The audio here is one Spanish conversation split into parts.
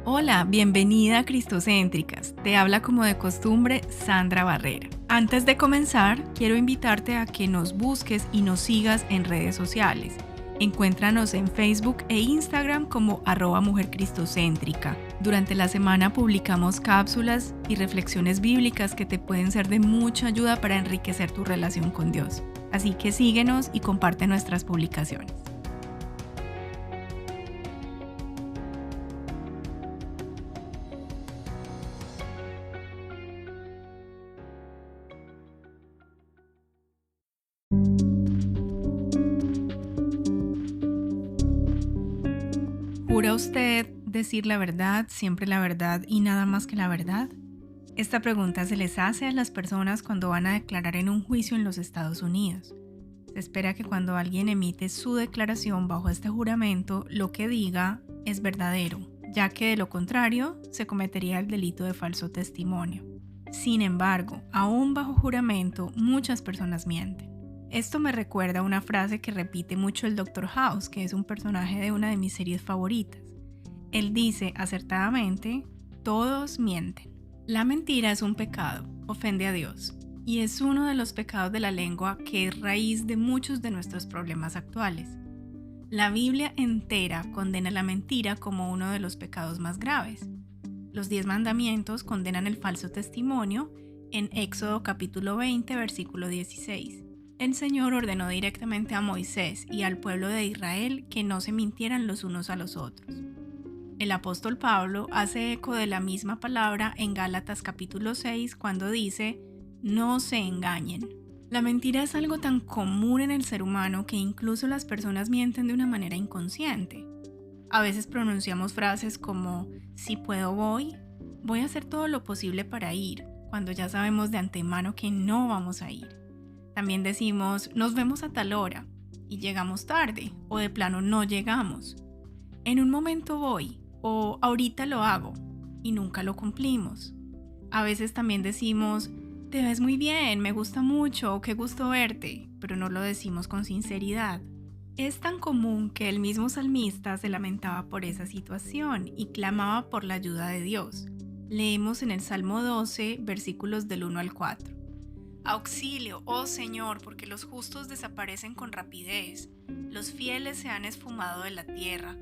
Hola, bienvenida a Cristocéntricas. Te habla como de costumbre Sandra Barrera. Antes de comenzar, quiero invitarte a que nos busques y nos sigas en redes sociales. Encuéntranos en Facebook e Instagram como @mujercristocéntrica. Durante la semana publicamos cápsulas y reflexiones bíblicas que te pueden ser de mucha ayuda para enriquecer tu relación con Dios. Así que síguenos y comparte nuestras publicaciones. ¿Jura usted decir la verdad, siempre la verdad y nada más que la verdad? Esta pregunta se les hace a las personas cuando van a declarar en un juicio en los Estados Unidos. Se espera que cuando alguien emite su declaración bajo este juramento, lo que diga es verdadero, ya que de lo contrario se cometería el delito de falso testimonio. Sin embargo, aún bajo juramento, muchas personas mienten. Esto me recuerda a una frase que repite mucho el Dr. House, que es un personaje de una de mis series favoritas. Él dice acertadamente, todos mienten. La mentira es un pecado, ofende a Dios, y es uno de los pecados de la lengua que es raíz de muchos de nuestros problemas actuales. La Biblia entera condena la mentira como uno de los pecados más graves. Los 10 mandamientos condenan el falso testimonio en Éxodo capítulo 20, versículo 16. El Señor ordenó directamente a Moisés y al pueblo de Israel que no se mintieran los unos a los otros. El apóstol Pablo hace eco de la misma palabra en Gálatas capítulo 6 cuando dice, no se engañen. La mentira es algo tan común en el ser humano que incluso las personas mienten de una manera inconsciente. A veces pronunciamos frases como, si puedo voy a hacer todo lo posible para ir, cuando ya sabemos de antemano que no vamos a ir. También decimos, nos vemos a tal hora, y llegamos tarde, o de plano no llegamos. En un momento voy, o ahorita lo hago, y nunca lo cumplimos. A veces también decimos, te ves muy bien, me gusta mucho, qué gusto verte, pero no lo decimos con sinceridad. Es tan común que el mismo salmista se lamentaba por esa situación y clamaba por la ayuda de Dios. Leemos en el Salmo 12, versículos del 1 al 4. Auxilio, oh Señor, porque los justos desaparecen con rapidez, los fieles se han esfumado de la tierra,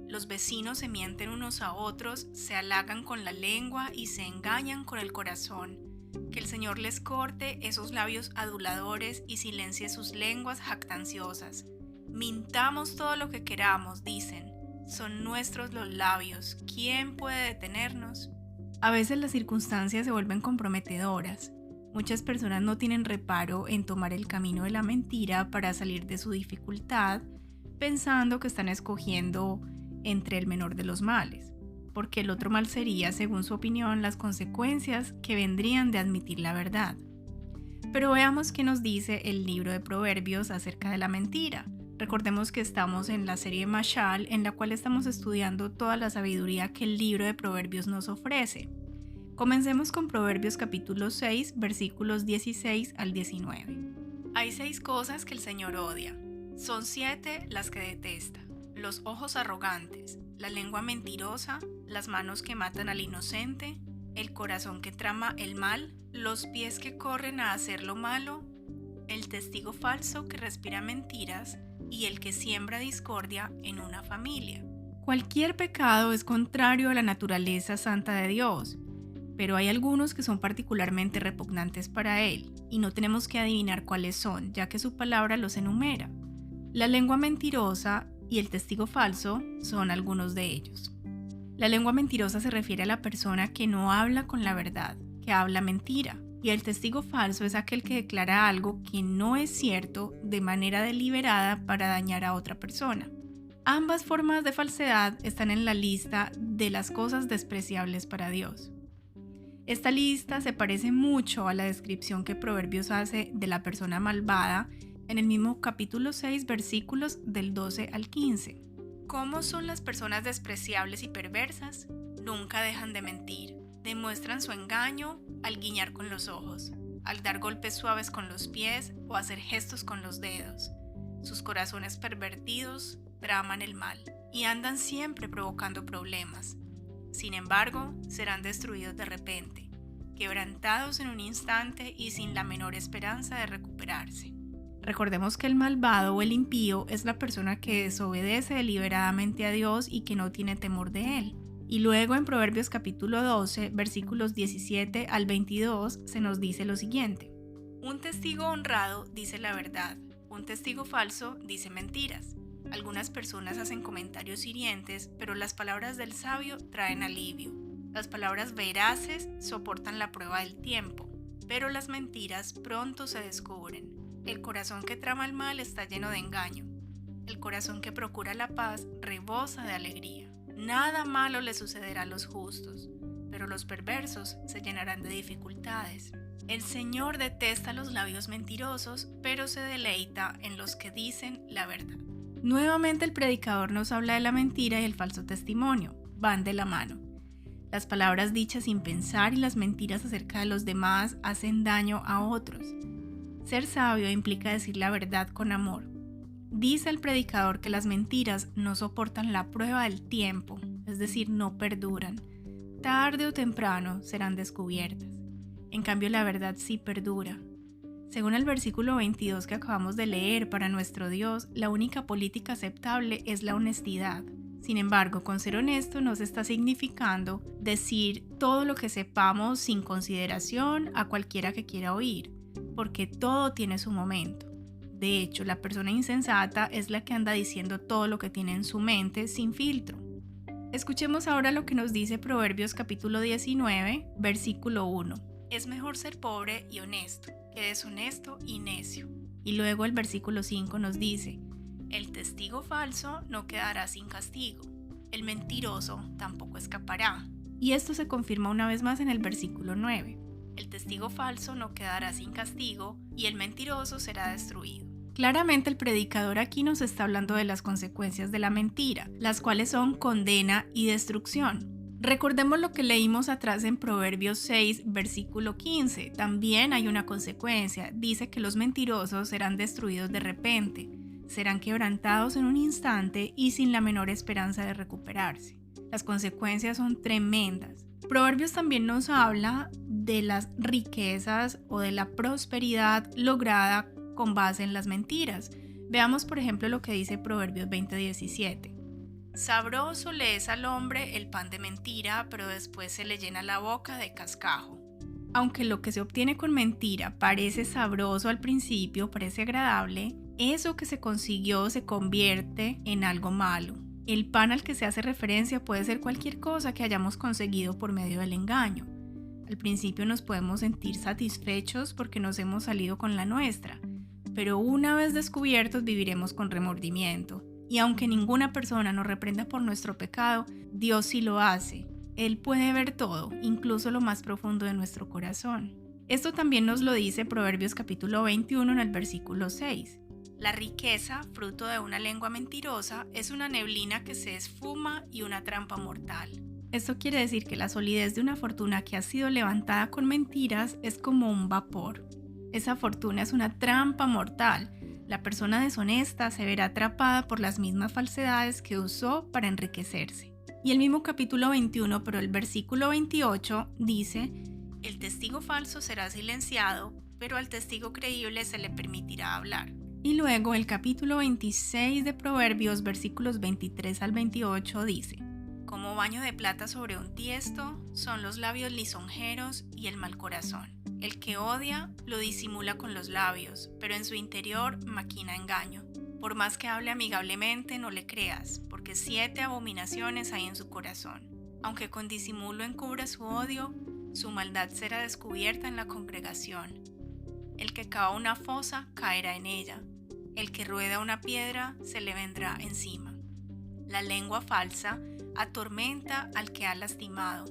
los vecinos se mienten unos a otros, se halagan con la lengua y se engañan con el corazón. Que el Señor les corte esos labios aduladores y silencie sus lenguas jactanciosas. Mintamos todo lo que queramos, dicen, son nuestros los labios, ¿quién puede detenernos? A veces las circunstancias se vuelven comprometedoras. Muchas personas no tienen reparo en tomar el camino de la mentira para salir de su dificultad, pensando que están escogiendo entre el menor de los males, porque el otro mal sería, según su opinión, las consecuencias que vendrían de admitir la verdad. Pero veamos qué nos dice el libro de Proverbios acerca de la mentira. Recordemos que estamos en la serie Mashal, en la cual estamos estudiando toda la sabiduría que el libro de Proverbios nos ofrece. Comencemos con Proverbios capítulo 6, versículos 16 al 19. Hay 6 cosas que el Señor odia. Son 7 las que detesta. Los ojos arrogantes, la lengua mentirosa, las manos que matan al inocente, el corazón que trama el mal, los pies que corren a hacer lo malo, el testigo falso que respira mentiras y el que siembra discordia en una familia. Cualquier pecado es contrario a la naturaleza santa de Dios, pero hay algunos que son particularmente repugnantes para Él, y no tenemos que adivinar cuáles son, ya que su palabra los enumera. La lengua mentirosa y el testigo falso son algunos de ellos. La lengua mentirosa se refiere a la persona que no habla con la verdad, que habla mentira, y el testigo falso es aquel que declara algo que no es cierto de manera deliberada para dañar a otra persona. Ambas formas de falsedad están en la lista de las cosas despreciables para Dios. Esta lista se parece mucho a la descripción que Proverbios hace de la persona malvada en el mismo capítulo 6, versículos del 12 al 15. ¿Cómo son las personas despreciables y perversas? Nunca dejan de mentir. Demuestran su engaño al guiñar con los ojos, al dar golpes suaves con los pies o hacer gestos con los dedos. Sus corazones pervertidos traman el mal. y andan siempre provocando problemas. Sin embargo, serán destruidos de repente, quebrantados en un instante y sin la menor esperanza de recuperarse. Recordemos que el malvado o el impío es la persona que desobedece deliberadamente a Dios y que no tiene temor de Él. Y luego en Proverbios capítulo 12, versículos 17 al 22, se nos dice lo siguiente: un testigo honrado dice la verdad, un testigo falso dice mentiras. Algunas personas hacen comentarios hirientes, pero las palabras del sabio traen alivio. Las palabras veraces soportan la prueba del tiempo, pero las mentiras pronto se descubren. El corazón que trama el mal está lleno de engaño. El corazón que procura la paz rebosa de alegría. Nada malo le sucederá a los justos, pero los perversos se llenarán de dificultades. El Señor detesta los labios mentirosos, pero se deleita en los que dicen la verdad. Nuevamente el predicador nos habla de la mentira y el falso testimonio. Van de la mano. Las palabras dichas sin pensar y las mentiras acerca de los demás hacen daño a otros. Ser sabio implica decir la verdad con amor. Dice el predicador que las mentiras no soportan la prueba del tiempo, es decir, no perduran. Tarde o temprano serán descubiertas. En cambio, la verdad sí perdura. Según el versículo 22 que acabamos de leer, para nuestro Dios, la única política aceptable es la honestidad. Sin embargo, con ser honesto no se está significando decir todo lo que sepamos sin consideración a cualquiera que quiera oír, porque todo tiene su momento. De hecho, la persona insensata es la que anda diciendo todo lo que tiene en su mente sin filtro. Escuchemos ahora lo que nos dice Proverbios capítulo 19, versículo 1. Es mejor ser pobre y honesto que deshonesto y necio. Y luego el versículo 5 nos dice: el testigo falso no quedará sin castigo, el mentiroso tampoco escapará. Y esto se confirma una vez más en el versículo 9. El testigo falso no quedará sin castigo y el mentiroso será destruido. Claramente el predicador aquí nos está hablando de las consecuencias de la mentira, las cuales son condena y destrucción. Recordemos lo que leímos atrás en Proverbios 6, versículo 15. También hay una consecuencia. Dice que los mentirosos serán destruidos de repente, serán quebrantados en un instante y sin la menor esperanza de recuperarse. Las consecuencias son tremendas. Proverbios también nos habla de las riquezas o de la prosperidad lograda con base en las mentiras. Veamos por ejemplo lo que dice Proverbios 20:17. Sabroso le es al hombre el pan de mentira, pero después se le llena la boca de cascajo. Aunque lo que se obtiene con mentira parece sabroso al principio, parece agradable, eso que se consiguió se convierte en algo malo. El pan al que se hace referencia puede ser cualquier cosa que hayamos conseguido por medio del engaño. Al principio nos podemos sentir satisfechos porque nos hemos salido con la nuestra, pero una vez descubiertos viviremos con remordimiento. Y aunque ninguna persona nos reprenda por nuestro pecado, Dios sí lo hace. Él puede ver todo, incluso lo más profundo de nuestro corazón. Esto también nos lo dice Proverbios capítulo 21 en el versículo 6. La riqueza, fruto de una lengua mentirosa, es una neblina que se esfuma y una trampa mortal. Esto quiere decir que la solidez de una fortuna que ha sido levantada con mentiras es como un vapor. Esa fortuna es una trampa mortal. La persona deshonesta se verá atrapada por las mismas falsedades que usó para enriquecerse. Y el mismo capítulo 21, pero el versículo 28 dice: el testigo falso será silenciado, pero al testigo creíble se le permitirá hablar. Y luego el capítulo 26 de Proverbios, versículos 23 al 28 dice: como baño de plata sobre un tiesto son los labios lisonjeros y el mal corazón. El que odia lo disimula con los labios, pero en su interior maquina engaño. Por más que hable amigablemente, no le creas, porque 7 abominaciones hay en su corazón. Aunque con disimulo encubra su odio, su maldad será descubierta en la congregación. El que cava una fosa caerá en ella. El que rueda una piedra se le vendrá encima. La lengua falsa atormenta al que ha lastimado.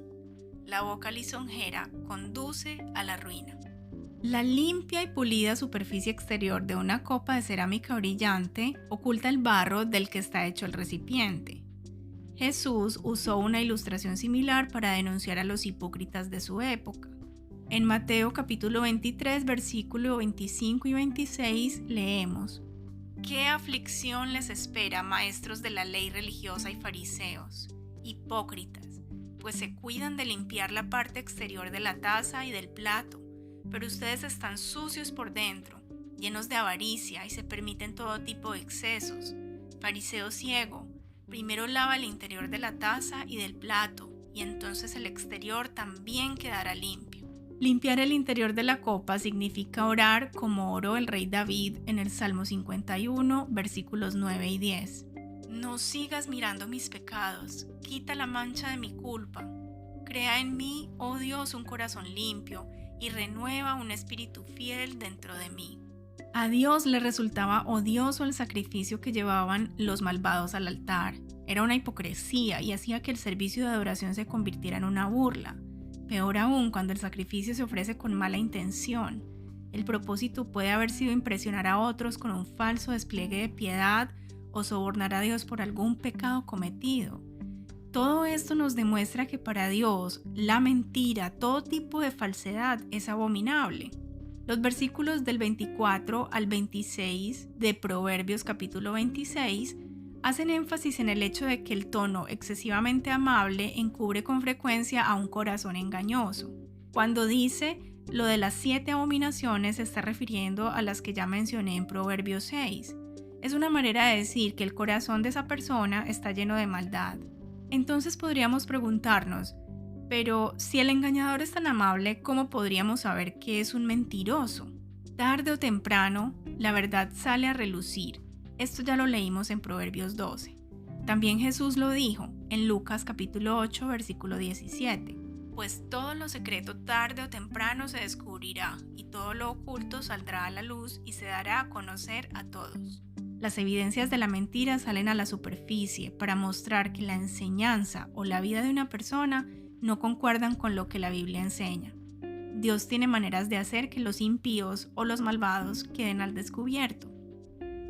La boca lisonjera conduce a la ruina. La limpia y pulida superficie exterior de una copa de cerámica brillante oculta el barro del que está hecho el recipiente. Jesús usó una ilustración similar para denunciar a los hipócritas de su época. En Mateo capítulo 23, versículo 25 y 26 leemos: ¿Qué aflicción les espera, maestros de la ley religiosa y fariseos, hipócritas? Pues se cuidan de limpiar la parte exterior de la taza y del plato, pero ustedes están sucios por dentro, llenos de avaricia y se permiten todo tipo de excesos. Fariseo ciego, primero lava el interior de la taza y del plato, y entonces el exterior también quedará limpio. Limpiar el interior de la copa significa orar como oró el rey David en el Salmo 51, versículos 9 y 10. No sigas mirando mis pecados, quita la mancha de mi culpa. Crea en mí, oh Dios, un corazón limpio y renueva un espíritu fiel dentro de mí. A Dios le resultaba odioso el sacrificio que llevaban los malvados al altar. Era una hipocresía y hacía que el servicio de adoración se convirtiera en una burla. Peor aún cuando el sacrificio se ofrece con mala intención. El propósito puede haber sido impresionar a otros con un falso despliegue de piedad o sobornar a Dios por algún pecado cometido. Todo esto nos demuestra que para Dios la mentira, todo tipo de falsedad es abominable. Los versículos del 24 al 26 de Proverbios capítulo 26 hacen énfasis en el hecho de que el tono excesivamente amable encubre con frecuencia a un corazón engañoso. Cuando dice lo de las 7 abominaciones se está refiriendo a las que ya mencioné en Proverbios 6. Es una manera de decir que el corazón de esa persona está lleno de maldad. Entonces podríamos preguntarnos, pero si el engañador es tan amable, ¿cómo podríamos saber que es un mentiroso? Tarde o temprano, la verdad sale a relucir. Esto ya lo leímos en Proverbios 12. También Jesús lo dijo en Lucas capítulo 8, versículo 17. Pues todo lo secreto tarde o temprano se descubrirá, y todo lo oculto saldrá a la luz y se dará a conocer a todos. Las evidencias de la mentira salen a la superficie para mostrar que la enseñanza o la vida de una persona no concuerdan con lo que la Biblia enseña. Dios tiene maneras de hacer que los impíos o los malvados queden al descubierto.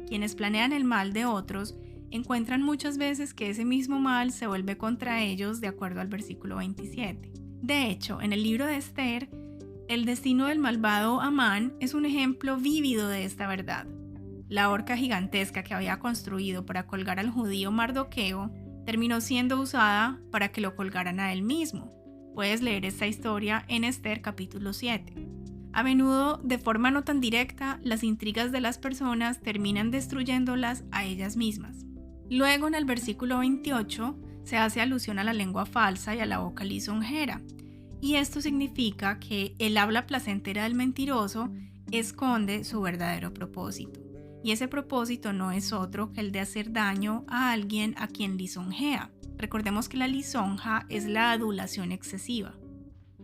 Quienes planean el mal de otros encuentran muchas veces que ese mismo mal se vuelve contra ellos de acuerdo al versículo 27. De hecho, en el libro de Esther, el destino del malvado Amán es un ejemplo vívido de esta verdad. La horca gigantesca que había construido para colgar al judío Mardoqueo terminó siendo usada para que lo colgaran a él mismo. Puedes leer esta historia en Esther capítulo 7. A menudo, de forma no tan directa, las intrigas de las personas terminan destruyéndolas a ellas mismas. Luego, en el versículo 28, se hace alusión a la lengua falsa y a la boca lisonjera. Y esto significa que el habla placentera del mentiroso esconde su verdadero propósito. Y ese propósito no es otro que el de hacer daño a alguien a quien lisonjea. Recordemos que la lisonja es la adulación excesiva.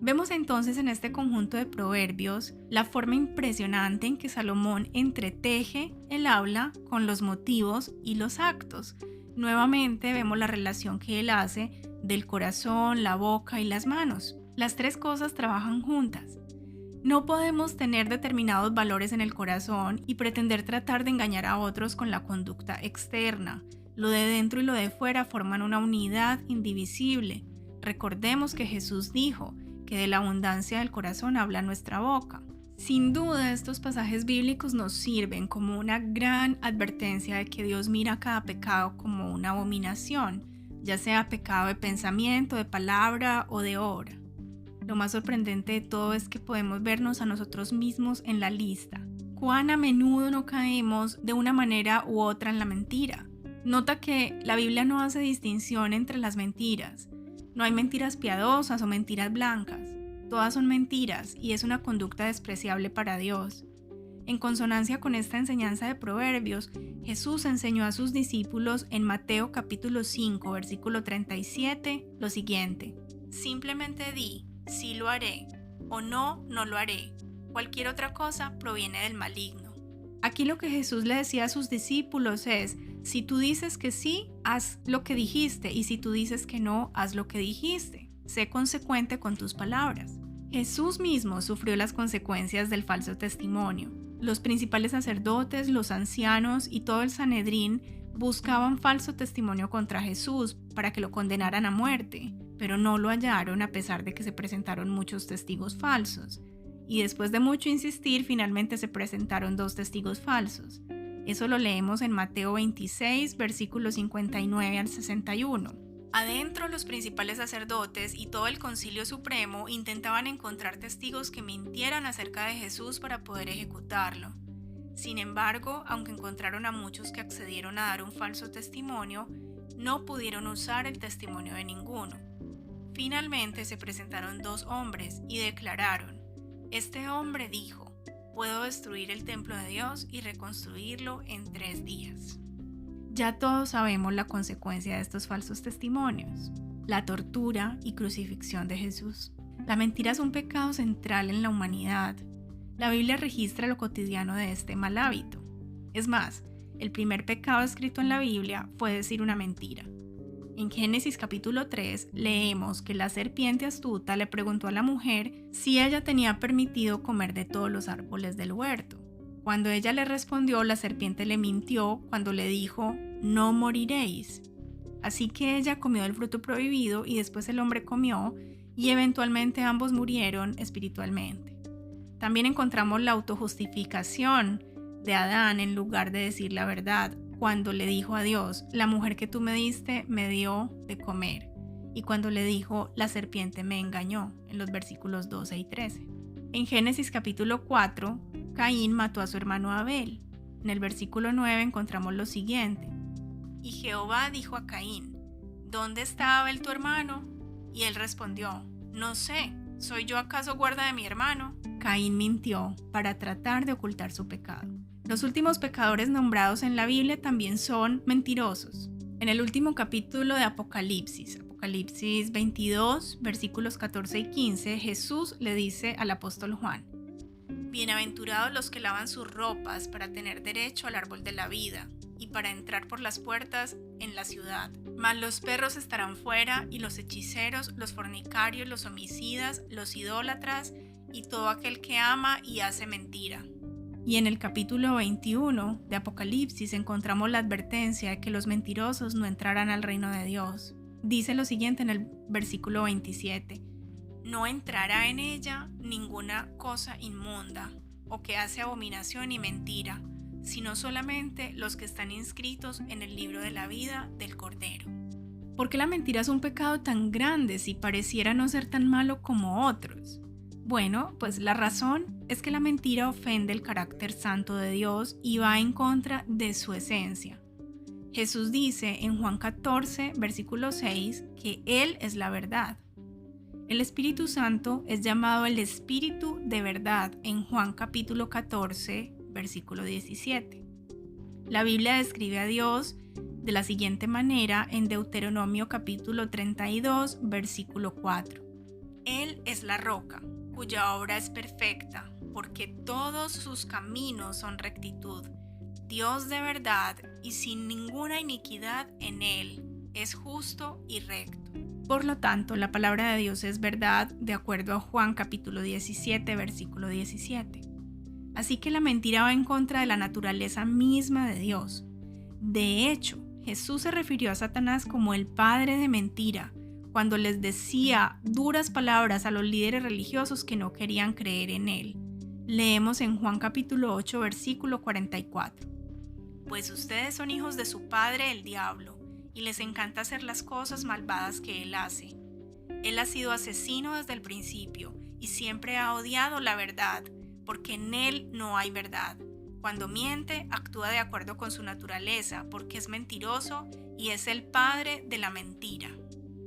Vemos entonces en este conjunto de proverbios la forma impresionante en que Salomón entreteje el habla con los motivos y los actos. Nuevamente vemos la relación que él hace del corazón, la boca y las manos. Las 3 cosas trabajan juntas. No podemos tener determinados valores en el corazón y pretender tratar de engañar a otros con la conducta externa. Lo de dentro y lo de fuera forman una unidad indivisible. Recordemos que Jesús dijo que de la abundancia del corazón habla nuestra boca. Sin duda, estos pasajes bíblicos nos sirven como una gran advertencia de que Dios mira cada pecado como una abominación, ya sea pecado de pensamiento, de palabra o de obra. Lo más sorprendente de todo es que podemos vernos a nosotros mismos en la lista. ¿Cuán a menudo no caemos de una manera u otra en la mentira? Nota que la Biblia no hace distinción entre las mentiras. No hay mentiras piadosas o mentiras blancas. Todas son mentiras y es una conducta despreciable para Dios. En consonancia con esta enseñanza de Proverbios, Jesús enseñó a sus discípulos en Mateo capítulo 5, versículo 37, lo siguiente: simplemente di, sí lo haré, o no, no lo haré. Cualquier otra cosa proviene del maligno. Aquí lo que Jesús le decía a sus discípulos es: si tú dices que sí, haz lo que dijiste, y si tú dices que no, haz lo que dijiste. Sé consecuente con tus palabras. Jesús mismo sufrió las consecuencias del falso testimonio. Los principales sacerdotes, los ancianos y todo el Sanedrín buscaban falso testimonio contra Jesús para que lo condenaran a muerte, pero no lo hallaron a pesar de que se presentaron muchos testigos falsos. Y después de mucho insistir, finalmente se presentaron 2 testigos falsos. Eso lo leemos en Mateo 26, versículos 59 al 61. Adentro, los principales sacerdotes y todo el Concilio Supremo intentaban encontrar testigos que mintieran acerca de Jesús para poder ejecutarlo. Sin embargo, aunque encontraron a muchos que accedieron a dar un falso testimonio, no pudieron usar el testimonio de ninguno. Finalmente se presentaron 2 hombres y declararon: este hombre dijo: puedo destruir el templo de Dios y reconstruirlo en 3 días. Ya todos sabemos la consecuencia de estos falsos testimonios: la tortura y crucifixión de Jesús. La mentira es un pecado central en la humanidad. La Biblia registra lo cotidiano de este mal hábito. Es más, el primer pecado escrito en la Biblia fue decir una mentira. En Génesis capítulo 3 leemos que la serpiente astuta le preguntó a la mujer si ella tenía permitido comer de todos los árboles del huerto. Cuando ella le respondió, la serpiente le mintió cuando le dijo: no moriréis. Así que ella comió el fruto prohibido y después el hombre comió, y eventualmente ambos murieron espiritualmente. También encontramos la autojustificación de Adán en lugar de decir la verdad, cuando le dijo a Dios: la mujer que tú me diste me dio de comer, y cuando le dijo: la serpiente me engañó, en los versículos 12 y 13. En Génesis capítulo 4, Caín mató a su hermano Abel. En el versículo 9 encontramos lo siguiente: y Jehová dijo a Caín: ¿dónde está Abel tu hermano? Y él respondió: no sé, ¿soy yo acaso guarda de mi hermano? Caín mintió para tratar de ocultar su pecado. Los últimos pecadores nombrados en la Biblia también son mentirosos. En el último capítulo de Apocalipsis 22, versículos 14 y 15, Jesús le dice al apóstol Juan: bienaventurados los que lavan sus ropas para tener derecho al árbol de la vida y para entrar por las puertas en la ciudad. Mas los perros estarán fuera, y los hechiceros, los fornicarios, los homicidas, los idólatras y todo aquel que ama y hace mentira. Y en el capítulo 21 de Apocalipsis encontramos la advertencia de que los mentirosos no entrarán al reino de Dios. Dice lo siguiente en el versículo 27: no entrará en ella ninguna cosa inmunda, o que hace abominación y mentira, sino solamente los que están inscritos en el libro de la vida del Cordero. ¿Por qué la mentira es un pecado tan grande si pareciera no ser tan malo como otros? Bueno, pues la razón es que la mentira ofende el carácter santo de Dios y va en contra de su esencia. Jesús dice en Juan 14, versículo 6, que Él es la verdad. El Espíritu Santo es llamado el Espíritu de verdad en Juan capítulo 14, versículo 17. La Biblia describe a Dios de la siguiente manera en Deuteronomio capítulo 32, versículo 4. Él es la roca, cuya obra es perfecta, porque todos sus caminos son rectitud. Dios de verdad y sin ninguna iniquidad en él, es justo y recto. Por lo tanto, la palabra de Dios es verdad de acuerdo a Juan capítulo 17, versículo 17. Así que la mentira va en contra de la naturaleza misma de Dios. De hecho, Jesús se refirió a Satanás como el padre de mentira, cuando les decía duras palabras a los líderes religiosos que no querían creer en él. Leemos en Juan capítulo 8, versículo 44. Pues ustedes son hijos de su padre el diablo, y les encanta hacer las cosas malvadas que él hace. Él ha sido asesino desde el principio, y siempre ha odiado la verdad, porque en él no hay verdad. Cuando miente, actúa de acuerdo con su naturaleza, porque es mentiroso y es el padre de la mentira.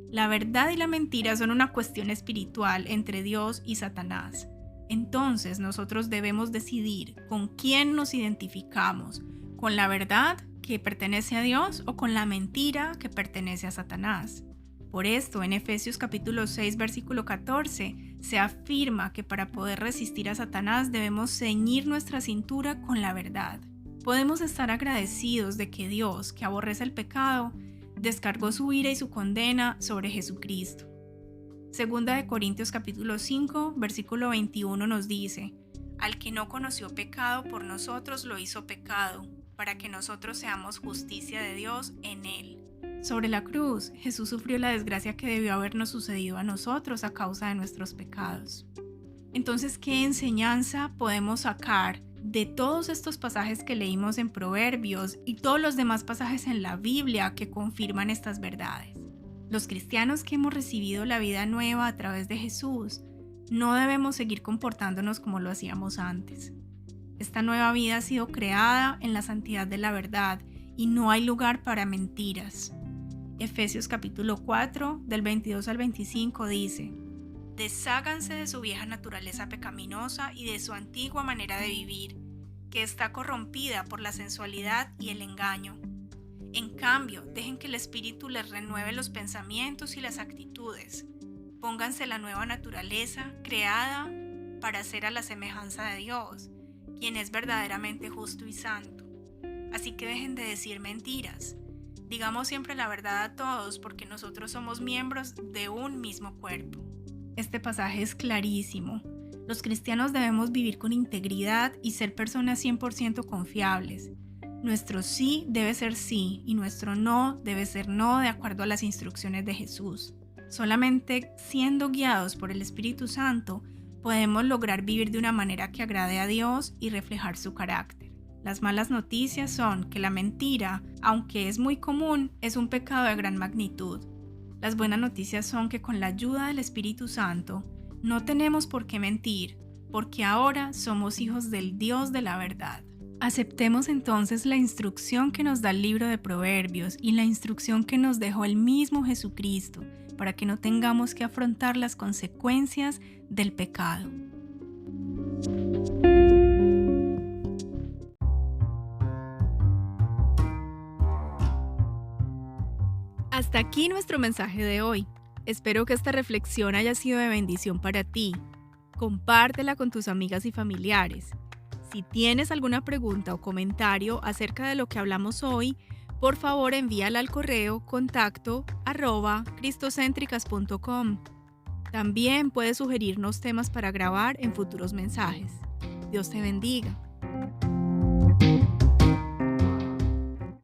La verdad y la mentira son una cuestión espiritual entre Dios y Satanás. Entonces nosotros debemos decidir con quién nos identificamos, con la verdad que pertenece a Dios o con la mentira que pertenece a Satanás. Por esto, en Efesios capítulo 6, versículo 14, se afirma que para poder resistir a Satanás debemos ceñir nuestra cintura con la verdad. Podemos estar agradecidos de que Dios, que aborrece el pecado, descargó su ira y su condena sobre Jesucristo. Segunda de Corintios capítulo 5, versículo 21 nos dice: al que no conoció pecado por nosotros lo hizo pecado, para que nosotros seamos justicia de Dios en él. Sobre la cruz, Jesús sufrió la desgracia que debió habernos sucedido a nosotros a causa de nuestros pecados. Entonces, ¿qué enseñanza podemos sacar de todos estos pasajes que leímos en Proverbios y todos los demás pasajes en la Biblia que confirman estas verdades. Los cristianos que hemos recibido la vida nueva a través de Jesús, no debemos seguir comportándonos como lo hacíamos antes. Esta nueva vida ha sido creada en la santidad de la verdad y no hay lugar para mentiras. Efesios capítulo 4, del 22 al 25 dice: Desháganse de su vieja naturaleza pecaminosa y de su antigua manera de vivir, que está corrompida por la sensualidad y el engaño. En cambio, dejen que el Espíritu les renueve los pensamientos y las actitudes. Pónganse la nueva naturaleza, creada para ser a la semejanza de Dios, quien es verdaderamente justo y santo. Así que dejen de decir mentiras. Digamos siempre la verdad a todos, porque nosotros somos miembros de un mismo cuerpo. Este pasaje es clarísimo. Los cristianos debemos vivir con integridad y ser personas 100% confiables. Nuestro sí debe ser sí y nuestro no debe ser no de acuerdo a las instrucciones de Jesús. Solamente siendo guiados por el Espíritu Santo podemos lograr vivir de una manera que agrade a Dios y reflejar su carácter. Las malas noticias son que la mentira, aunque es muy común, es un pecado de gran magnitud. Las buenas noticias son que con la ayuda del Espíritu Santo no tenemos por qué mentir, porque ahora somos hijos del Dios de la verdad. Aceptemos entonces la instrucción que nos da el libro de Proverbios y la instrucción que nos dejó el mismo Jesucristo, para que no tengamos que afrontar las consecuencias del pecado. Hasta aquí nuestro mensaje de hoy. Espero que esta reflexión haya sido de bendición para ti. Compártela con tus amigas y familiares. Si tienes alguna pregunta o comentario acerca de lo que hablamos hoy, por favor envíala al correo contacto@cristocentricas.com. También puedes sugerirnos temas para grabar en futuros mensajes. Dios te bendiga.